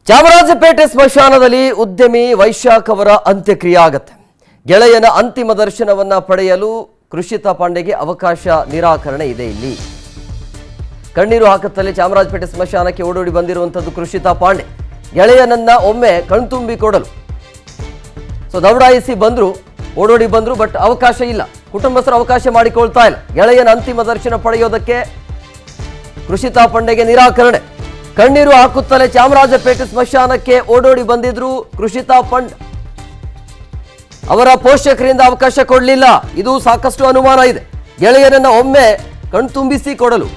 ಚಾಮರಾಜಪೇಟೆ ಸ್ಮಶಾನದಲ್ಲಿ ಉದ್ಯಮಿ ವೈಶಾಖ್ ಅವರ ಅಂತ್ಯಕ್ರಿಯೆ ಆಗುತ್ತೆ. ಗೆಳೆಯನ ಅಂತಿಮ ದರ್ಶನವನ್ನ ಪಡೆಯಲು ಕೃಷಿತಾ ಪಾಂಡೆಗೆ ಅವಕಾಶ ನಿರಾಕರಣೆ ಇದೆ. ಇಲ್ಲಿ ಕಣ್ಣೀರು ಹಾಕುತ್ತಲೇ ಚಾಮರಾಜಪೇಟೆ ಸ್ಮಶಾನಕ್ಕೆ ಓಡೋಡಿ ಬಂದಿರುವಂತದ್ದು ಕೃಷಿತಾ ಪಾಂಡೆ. ಗೆಳೆಯನನ್ನ ಒಮ್ಮೆ ಕಣ್ತುಂಬಿ ಕೊಡಲು ದೌಡಾಯಿಸಿ ಬಂದ್ರು, ಓಡೋಡಿ ಬಂದ್ರು, ಬಟ್ ಅವಕಾಶ ಇಲ್ಲ. ಕುಟುಂಬಸ್ಥರು ಅವಕಾಶ ಮಾಡಿಕೊಳ್ತಾ ಇಲ್ಲ. ಗೆಳೆಯನ ಅಂತಿಮ ದರ್ಶನ ಪಡೆಯೋದಕ್ಕೆ ಕೃಷಿತಾ ಪಾಂಡೆಗೆ ನಿರಾಕರಣೆ. ಕಣ್ಣೀರು ಹಾಕುತ್ತಲೇ ಚಾಮರಾಜಪೇಟೆ ಸ್ಮಶಾನಕ್ಕೆ ಓಡೋಡಿ ಬಂದಿದ್ರು ಕೃಷಿತಾ ಪಾಂಡೆ. ಅವರ ಪೋಷಕರಿಂದ ಅವಕಾಶ ಕೊಡಲಿಲ್ಲ. ಇದು ಸಾಕಷ್ಟು ಅನುಮಾನ ಇದೆ. ಗೆಳೆಯನನ್ನ ಒಮ್ಮೆ ಕಣ್ತುಂಬಿಸಿ ಕೊಡಲು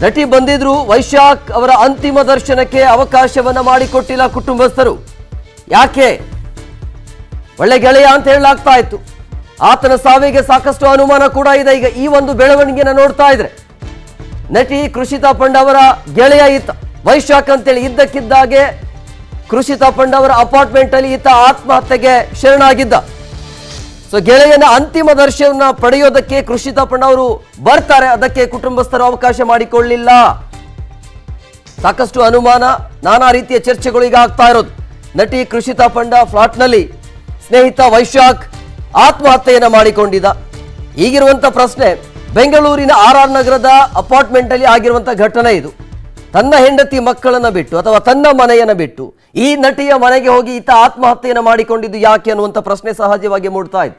ನಟಿ ಬಂದಿದ್ರು. ವೈಶಾಖ್ ಅವರ ಅಂತಿಮ ದರ್ಶನಕ್ಕೆ ಅವಕಾಶವನ್ನ ಮಾಡಿಕೊಟ್ಟಿಲ್ಲ ಕುಟುಂಬಸ್ಥರು. ಯಾಕೆ? ಒಳ್ಳೆ ಗೆಳೆಯ ಅಂತ ಹೇಳಲಾಗ್ತಾ ಇತ್ತು. ಆತನ ಸಾವಿಗೆ ಸಾಕಷ್ಟು ಅನುಮಾನ ಕೂಡ ಇದೆ. ಈಗ ಈ ಒಂದು ಬೆಳವಣಿಗೆನ ನೋಡ್ತಾ ಇದ್ರೆ ನಟಿ ಕೃಷಿತಾ ಪಾಂಡೆ ಅವರ ಗೆಳೆಯ ಈತ ವೈಶಾಖ್ ಅಂತೇಳಿ ಇದ್ದಕ್ಕಿದ್ದಾಗೆ ಕೃಷಿತಾ ಪಾಂಡೆ ಅವರ ಅಪಾರ್ಟ್ಮೆಂಟ್ ಅಲ್ಲಿ ಈತ ಆತ್ಮಹತ್ಯೆಗೆ ಶರಣಾಗಿದ್ದ. ಗೆಳೆಯನ ಅಂತಿಮ ದರ್ಶನ ಪಡೆಯೋದಕ್ಕೆ ಕೃಷಿತಾ ಪಾಂಡೆ ಅವರು ಬರ್ತಾರೆ. ಅದಕ್ಕೆ ಕುಟುಂಬಸ್ಥರು ಅವಕಾಶ ಮಾಡಿಕೊಳ್ಳಿಲ್ಲ. ಸಾಕಷ್ಟು ಅನುಮಾನ, ನಾನಾ ರೀತಿಯ ಚರ್ಚೆಗಳು ಈಗ ಆಗ್ತಾ ಇರೋದು. ನಟಿ ಕೃಷಿತಾ ಪಾಂಡೆ ಫ್ಲಾಟ್ನಲ್ಲಿ ಸ್ನೇಹಿತ ವೈಶಾಖ್ ಆತ್ಮಹತ್ಯೆಯನ್ನ ಮಾಡಿಕೊಂಡಿದ್ದ. ಈಗಿರುವಂತ ಪ್ರಶ್ನೆ, ಬೆಂಗಳೂರಿನ RR ನಗರದ ಅಪಾರ್ಟ್ಮೆಂಟ್ ಅಲ್ಲಿ ಆಗಿರುವಂತಹ ಘಟನೆ ಇದು. ತನ್ನ ಹೆಂಡತಿ ಮಕ್ಕಳನ್ನ ಬಿಟ್ಟು ಅಥವಾ ತನ್ನ ಮನೆಯನ್ನ ಬಿಟ್ಟು ಈ ನಟಿಯ ಮನೆಗೆ ಹೋಗಿ ಈತ ಆತ್ಮಹತ್ಯೆಯನ್ನು ಮಾಡಿಕೊಂಡಿದ್ದು ಯಾಕೆ ಅನ್ನುವಂಥ ಪ್ರಶ್ನೆ ಸಹಜವಾಗಿ ಮೂಡ್ತಾ ಇದೆ.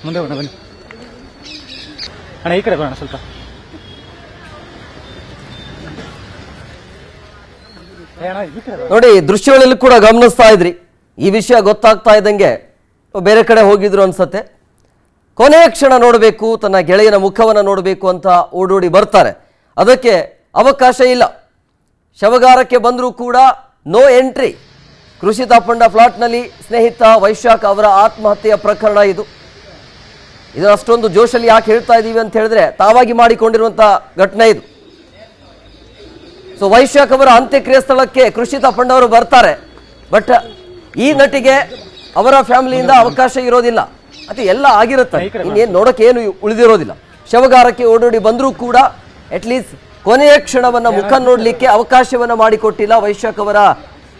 ಮುಂದೆ ಬರೋಣ, ಬನ್ನಿ ಅಣ್ಣ, ಈ ಕಡೆ ಬರೋಣ ಸ್ವಲ್ಪ. ನೋಡಿ, ದೃಶ್ಯಗಳಲ್ಲಿ ಕೂಡ ಗಮನಿಸ್ತಾ ಇದ್ರಿ. ಈ ವಿಷಯ ಗೊತ್ತಾಗ್ತಾ ಇದ್ದಂಗೆ ಬೇರೆ ಕಡೆ ಹೋಗಿದ್ರು ಅನ್ಸತ್ತೆ. ಕೊನೆಯ ಕ್ಷಣ ನೋಡಬೇಕು, ತನ್ನ ಗೆಳೆಯನ ಮುಖವನ್ನು ನೋಡಬೇಕು ಅಂತ ಓಡೋಡಿ ಬರ್ತಾರೆ. ಅದಕ್ಕೆ ಅವಕಾಶ ಇಲ್ಲ. ಶವಗಾರಕ್ಕೆ ಬಂದರೂ ಕೂಡ ನೋ ಎಂಟ್ರಿ. ಕೃಷಿತಾ ಪಾಂಡೆ ಫ್ಲಾಟ್ನಲ್ಲಿ ಸ್ನೇಹಿತ ವೈಶಾಖ್ ಅವರ ಆತ್ಮಹತ್ಯೆಯ ಪ್ರಕರಣ ಇದು. ಇದು ಅಷ್ಟೊಂದು ಜೋಶಲ್ಲಿ ಯಾಕೆ ಹೇಳ್ತಾ ಇದ್ದೀವಿ ಅಂತ ಹೇಳಿದ್ರೆ, ತಾವಾಗಿ ಮಾಡಿಕೊಂಡಿರುವಂಥ ಘಟನೆ ಇದು. ವೈಶಾಖ್ ಅವರ ಅಂತ್ಯಕ್ರಿಯೆ ಸ್ಥಳಕ್ಕೆ ಕೃಷಿತಾ ಪಾಂಡೆ ಅವರು ಬರ್ತಾರೆ. ಬಟ್ ಈ ನಟಿಗೆ ಅವರ ಫ್ಯಾಮಿಲಿಯಿಂದ ಅವಕಾಶ ಇರೋದಿಲ್ಲ. ಅದು ಎಲ್ಲ ಆಗಿರುತ್ತೆ, ಇನ್ನೇನು ನೋಡೋಕೆ ಏನು ಉಳಿದಿರೋದಿಲ್ಲ. ಶವಗಾರಕ್ಕೆ ಓಡೋಡಿ ಬಂದರೂ ಕೂಡ ಅಟ್ಲೀಸ್ಟ್ ಕೊನೆಯ ಕ್ಷಣವನ್ನ ಮುಖ ನೋಡಲಿಕ್ಕೆ ಅವಕಾಶವನ್ನ ಮಾಡಿಕೊಟ್ಟಿಲ್ಲ ವೈಶಾಖ್ ಅವರ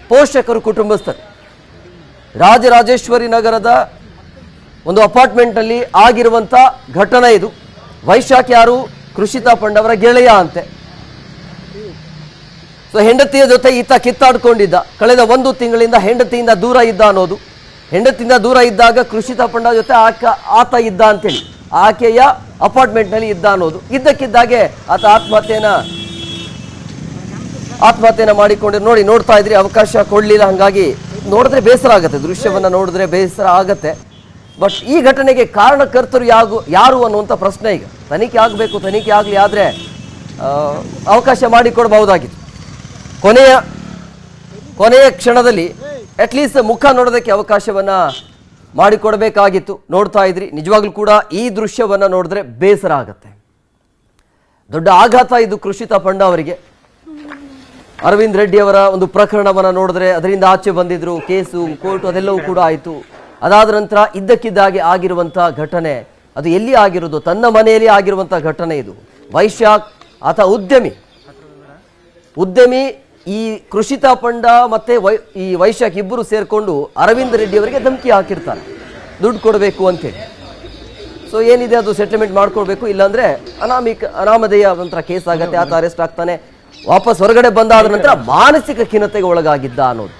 ಪೋಷಕರು, ಕುಟುಂಬಸ್ಥರು. ರಾಜರಾಜೇಶ್ವರಿ ನಗರದ ಒಂದು ಅಪಾರ್ಟ್ಮೆಂಟ್ ಅಲ್ಲಿ ಆಗಿರುವಂತ ಘಟನೆ ಇದು. ವೈಶಾಖ್ ಯಾರು? ಕೃಷಿತಾ ಪಾಂಡೆ ಅವರ ಗೆಳೆಯ ಅಂತೆ. ಹೆಂಡತಿಯ ಜೊತೆ ಈತ ಕಿತ್ತಾಡ್ಕೊಂಡಿದ್ದ. ಕಳೆದ 1 ತಿಂಗಳಿಂದ ಹೆಂಡತಿಯಿಂದ ದೂರ ಇದ್ದ ಅನ್ನೋದು. ಹೆಂಡತಿಯಿಂದ ದೂರ ಇದ್ದಾಗ ಕೃಷಿತಾ ಪಾಂಡೆ ಜೊತೆ ಆತ ಇದ್ದ ಅಂತೇಳಿ ಆಕೆಯ ಅಪಾರ್ಟ್ಮೆಂಟ್ ನಲ್ಲಿ ಇದ್ದ ಅನ್ನೋದು. ಇದ್ದಕ್ಕಿದ್ದಾಗೆ ಆತ ಆತ್ಮಹತ್ಯೆನ ಮಾಡಿಕೊಂಡು ನೋಡ್ತಾ ಇದ್ರಿ, ಅವಕಾಶ ಕೊಡಲಿಲ್ಲ. ಹಾಗಾಗಿ ನೋಡಿದ್ರೆ ಬೇಸರ ಆಗುತ್ತೆ, ದೃಶ್ಯವನ್ನ ನೋಡಿದ್ರೆ ಬೇಸರ ಆಗತ್ತೆ. ಬಟ್ ಈ ಘಟನೆಗೆ ಕಾರಣಕರ್ತರು ಯಾರು ಅನ್ನುವಂಥ ಪ್ರಶ್ನೆ ಈಗ ತನಿಖೆ ಆಗಬೇಕು. ತನಿಖೆ ಆಗಲಿ, ಆದರೆ ಅವಕಾಶ ಮಾಡಿಕೊಡಬಹುದಾಗಿತ್ತು. ಕೊನೆಯ ಕ್ಷಣದಲ್ಲಿ ಅಟ್ಲೀಸ್ಟ್ ಮುಖ ನೋಡೋದಕ್ಕೆ ಅವಕಾಶವನ್ನ ಮಾಡಿಕೊಡಬೇಕಾಗಿತ್ತು. ನೋಡ್ತಾ ಇದ್ರಿ, ನಿಜವಾಗ್ಲೂ ಕೂಡ ಈ ದೃಶ್ಯವನ್ನ ನೋಡಿದ್ರೆ ಬೇಸರ ಆಗುತ್ತೆ. ದೊಡ್ಡ ಆಘಾತ ಇದು ಕೃಷಿತಾ ಪಾಂಡೆ ಅವರಿಗೆ. ಅರವಿಂದ್ ರೆಡ್ಡಿ ಅವರ ಒಂದು ಪ್ರಕರಣವನ್ನು ನೋಡಿದ್ರೆ ಅದರಿಂದ ಆಚೆ ಬಂದಿದ್ರು, ಕೇಸು ಕೋರ್ಟ್ ಅದೆಲ್ಲವೂ ಕೂಡ ಆಯಿತು. ಅದಾದ ನಂತರ ಇದ್ದಕ್ಕಿದ್ದಾಗೆ ಆಗಿರುವಂಥ ಘಟನೆ, ಅದು ಎಲ್ಲಿ ಆಗಿರೋದು? ತನ್ನ ಮನೆಯಲ್ಲಿ ಆಗಿರುವಂಥ ಘಟನೆ ಇದು. ವೈಶಾಖ್ ಆತ ಉದ್ಯಮಿ ಈ ಕೃಷಿತಾ ಪಂಡ ಮತ್ತೆ ಈ ವೈಶಾಖ್ ಇಬ್ಬರು ಸೇರ್ಕೊಂಡು ಅರವಿಂದ್ ರೆಡ್ಡಿ ಅವರಿಗೆ ಧಮಕಿ ಹಾಕಿರ್ತಾರೆ, ದುಡ್ಡು ಕೊಡಬೇಕು ಅಂತೇಳಿ. ಸೊ ಏನಿದೆ ಅದು ಸೆಟಲ್ಮೆಂಟ್ ಮಾಡ್ಕೊಳ್ಬೇಕು, ಇಲ್ಲಾಂದ್ರೆ ಅನಾಮಧೇಯ ನಂತರ ಕೇಸ್ ಆಗತ್ತೆ, ಆತ ಅರೆಸ್ಟ್ ಆಗ್ತಾನೆ. ವಾಪಸ್ ಹೊರಗಡೆ ಬಂದಾದ ನಂತರ ಮಾನಸಿಕ ಖಿನ್ನತೆಗೆ ಒಳಗಾಗಿದ್ದ ಅನ್ನೋದು.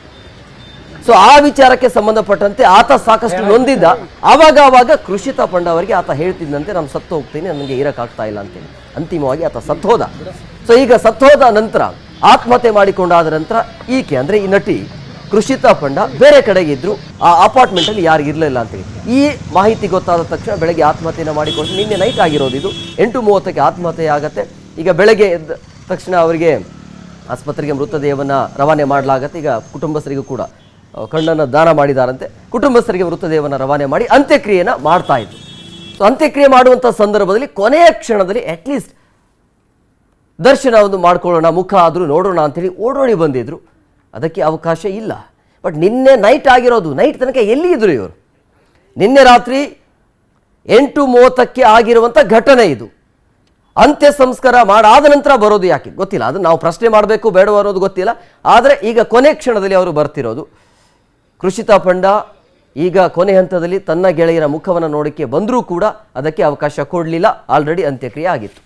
ಸೊ ಆ ವಿಚಾರಕ್ಕೆ ಸಂಬಂಧಪಟ್ಟಂತೆ ಆತ ಸಾಕಷ್ಟು ನೊಂದಿದ್ದ. ಆವಾಗ ಕೃಷಿತಾ ಪಂಡ ಅವರಿಗೆ ಆತ ಹೇಳ್ತಿದ್ದಂತೆ, ನಾನು ಸತ್ತು ಹೋಗ್ತೀನಿ, ನನಗೆ ಇರಕ್ಕಾಗ್ತಾ ಇಲ್ಲ ಅಂತೇಳಿ. ಅಂತಿಮವಾಗಿ ಆತ ಸತ್ತೋದ. ಸೊ ಈಗ ಸತ್ತೋದ ನಂತರ ಆತ್ಮಹತ್ಯೆ ಮಾಡಿಕೊಂಡಾದ ನಂತರ ಈಕೆ ಅಂದ್ರೆ ಈ ನಟಿ ಕೃಷಿತಾ ಪಂಡ ಬೇರೆ ಕಡೆಗೆ ಇದ್ರು, ಆ ಅಪಾರ್ಟ್ಮೆಂಟ್ ಅಲ್ಲಿ ಯಾರು ಇರಲಿಲ್ಲ ಅಂತೇಳಿ. ಈ ಮಾಹಿತಿ ಗೊತ್ತಾದ ತಕ್ಷಣ ಬೆಳಗ್ಗೆ ಆತ್ಮಹತ್ಯೆಯನ್ನು ಮಾಡಿಕೊಂಡು, ನಿನ್ನೆ ನೈಟ್ ಆಗಿರೋದು ಇದು, 8:30ಕ್ಕೆ ಆತ್ಮಹತ್ಯೆ ಆಗತ್ತೆ. ಈಗ ಬೆಳಗ್ಗೆ ಎದ್ದ ತಕ್ಷಣ ಅವರಿಗೆ ಆಸ್ಪತ್ರೆಗೆ ಮೃತದೇಹವನ್ನು ರವಾನೆ ಮಾಡಲಾಗತ್ತೆ. ಈಗ ಕುಟುಂಬಸ್ಥರಿಗೂ ಕೂಡ ಕಣ್ಣನ್ನು ದಾನ ಮಾಡಿದಾರಂತೆ. ಕುಟುಂಬಸ್ಥರಿಗೆ ಮೃತದೇಹವನ್ನು ರವಾನೆ ಮಾಡಿ ಅಂತ್ಯಕ್ರಿಯೆಯನ್ನು ಮಾಡ್ತಾ ಇದ್ರು. ಸೊ ಅಂತ್ಯಕ್ರಿಯೆ ಮಾಡುವಂಥ ಸಂದರ್ಭದಲ್ಲಿ ಕೊನೆಯ ಕ್ಷಣದಲ್ಲಿ ಅಟ್ಲೀಸ್ಟ್ ದರ್ಶನ ಒಂದು ಮಾಡ್ಕೊಳ್ಳೋಣ, ಮುಖ ಆದರೂ ನೋಡೋಣ ಅಂತೇಳಿ ಓಡೋಡಿ ಬಂದಿದ್ರು. ಅದಕ್ಕೆ ಅವಕಾಶ ಇಲ್ಲ. ಬಟ್ ನಿನ್ನೆ ನೈಟ್ ಆಗಿರೋದು, ನೈಟ್ ತನಕ ಎಲ್ಲಿ ಇದ್ರು ಇವರು? ನಿನ್ನೆ ರಾತ್ರಿ 8:30ಕ್ಕೆ ಆಗಿರುವಂಥ ಘಟನೆ ಇದು. ಅಂತ್ಯ ಸಂಸ್ಕಾರ ಮಾಡಾದ ನಂತರ ಬರೋದು ಯಾಕೆ ಗೊತ್ತಿಲ್ಲ, ಅದು ನಾವು ಪ್ರಶ್ನೆ ಮಾಡಬೇಕು ಬೇಡವೋ ಅನ್ನೋದು ಗೊತ್ತಿಲ್ಲ. ಆದರೆ ಈಗ ಕೊನೆ ಕ್ಷಣದಲ್ಲಿ ಅವರು ಬರ್ತಿರೋದು. ಕೃಷಿತಾ ಪಂಡ ಈಗ ಕೊನೆ ಹಂತದಲ್ಲಿ ತನ್ನ ಗೆಳೆಯರ ಮುಖವನ್ನು ನೋಡೋಕ್ಕೆ ಬಂದರೂ ಕೂಡ ಅದಕ್ಕೆ ಅವಕಾಶ ಕೊಡಲಿಲ್ಲ. ಆಲ್ರೆಡಿ ಅಂತ್ಯಕ್ರಿಯೆ ಆಗಿತ್ತು.